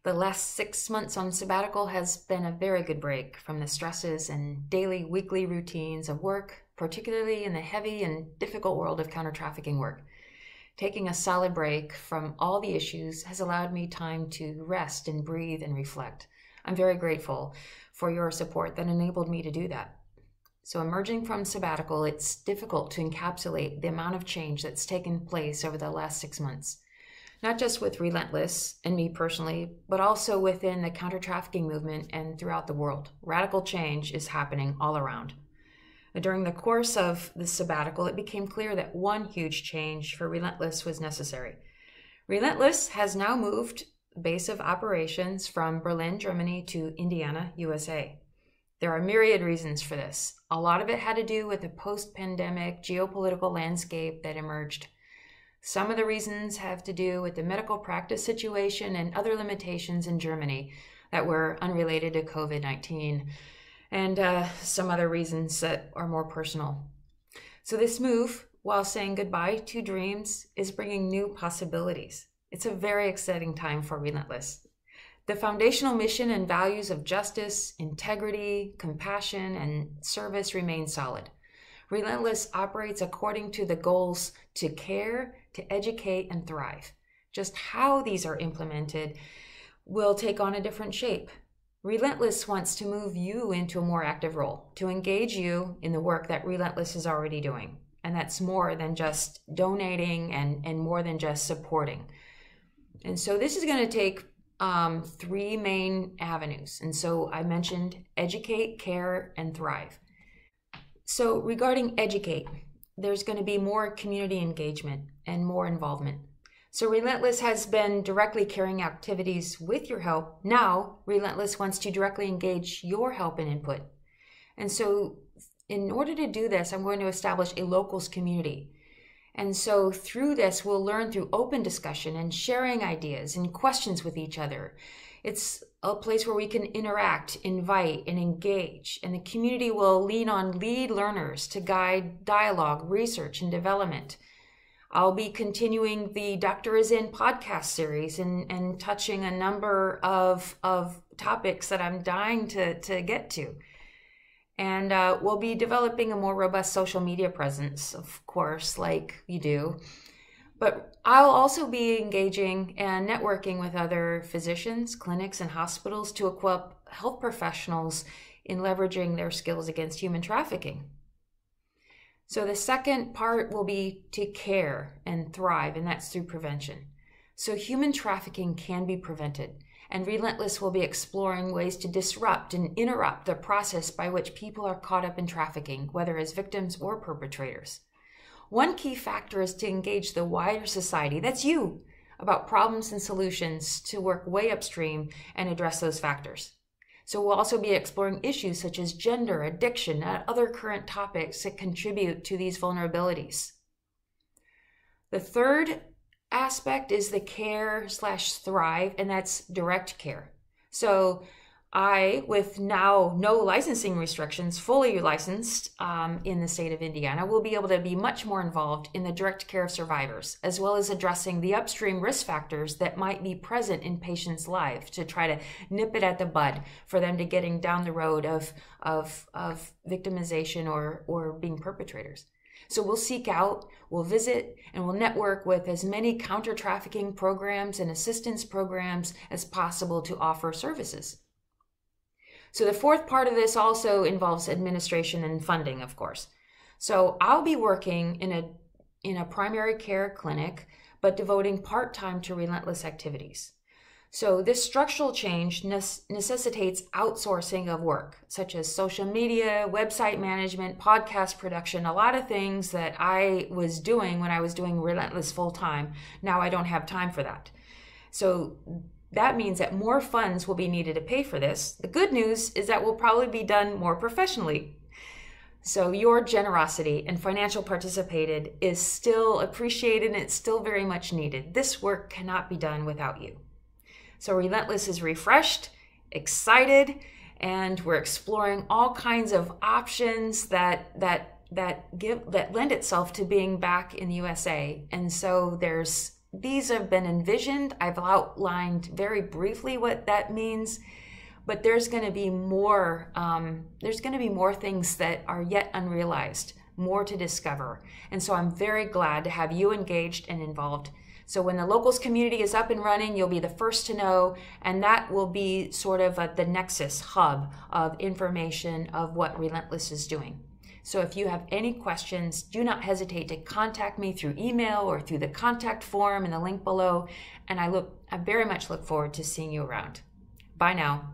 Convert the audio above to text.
The last 6 months on sabbatical has been a very good break from the stresses and daily, weekly routines of work, particularly in the heavy and difficult world of counter-trafficking work. Taking a solid break from all the issues has allowed me time to rest and breathe and reflect. I'm very grateful for your support that enabled me to do that. So emerging from sabbatical, it's difficult to encapsulate the amount of change that's taken place over the last 6 months. Not just with Relentless and me personally, but also within the counter-trafficking movement and throughout the world. Radical change is happening all around. During the course of the sabbatical, it became clear that one huge change for Relentless was necessary. Relentless has now moved base of operations from Berlin, Germany to Indiana, USA. There are myriad reasons for this. A lot of it had to do with the post-pandemic geopolitical landscape that emerged. Some of the reasons have to do with the medical practice situation and other limitations in Germany that were unrelated to COVID-19, and some other reasons that are more personal. So this move, while saying goodbye to dreams, is bringing new possibilities. It's a very exciting time for Relentless. The foundational mission and values of justice, integrity, compassion, and service remain solid. Relentless operates according to the goals to care, to educate, and thrive. Just how these are implemented will take on a different shape. Relentless wants to move you into a more active role, to engage you in the work that Relentless is already doing. And that's more than just donating and more than just supporting. And so this is going to take 3 main avenues. And so I mentioned educate, care, and thrive. So regarding educate, there's going to be more community engagement and more involvement. So Relentless has been directly carrying activities with your help. Now, Relentless wants to directly engage your help and input. And so in order to do this, I'm going to establish a locals community. And so through this, we'll learn through open discussion and sharing ideas and questions with each other. It's a place where we can interact, invite, and engage. And the community will lean on lead learners to guide dialogue, research, and development. I'll be continuing the Doctor Is In podcast series and touching a number of topics that I'm dying to get to. And we'll be developing a more robust social media presence, of course, like you do. But I'll also be engaging and networking with other physicians, clinics, and hospitals to equip health professionals in leveraging their skills against human trafficking. So the second part will be to care and thrive, and that's through prevention. So human trafficking can be prevented, and Relentless will be exploring ways to disrupt and interrupt the process by which people are caught up in trafficking, whether as victims or perpetrators. One key factor is to engage the wider society, that's you, about problems and solutions to work way upstream and address those factors. So we'll also be exploring issues such as gender, addiction, and other current topics that contribute to these vulnerabilities. The third aspect is the care/thrive, and that's direct care. So I, with now no licensing restrictions, fully licensed in the state of Indiana, will be able to be much more involved in the direct care of survivors, as well as addressing the upstream risk factors that might be present in patients' lives to try to nip it at the bud for them to getting down the road of victimization or being perpetrators. So we'll seek out, we'll visit, and we'll network with as many counter-trafficking programs and assistance programs as possible to offer services. So the fourth part of this also involves administration and funding, of course. So I'll be working in a primary care clinic, but devoting part-time to Relentless activities. So this structural change necessitates outsourcing of work, such as social media, website management, podcast production, a lot of things that I was doing when I was doing Relentless full-time. Now I don't have time for that. So that means that more funds will be needed to pay for this. The good news is that will probably be done more professionally. So your generosity and financial participation is still appreciated, and it's still very much needed. This work cannot be done without you. So Relentless is refreshed, excited, and we're exploring all kinds of options that lend itself to being back in the USA. And so there's these have been envisioned. I've outlined very briefly what that means, but there's going to be more. There's going to be more things that are yet unrealized, more to discover. And so I'm very glad to have you engaged and involved. So when the locals community is up and running, you'll be the first to know, and that will be sort of the nexus hub of information of what Relentless is doing. So if you have any questions, do not hesitate to contact me through email or through the contact form in the link below. And I very much look forward to seeing you around. Bye now.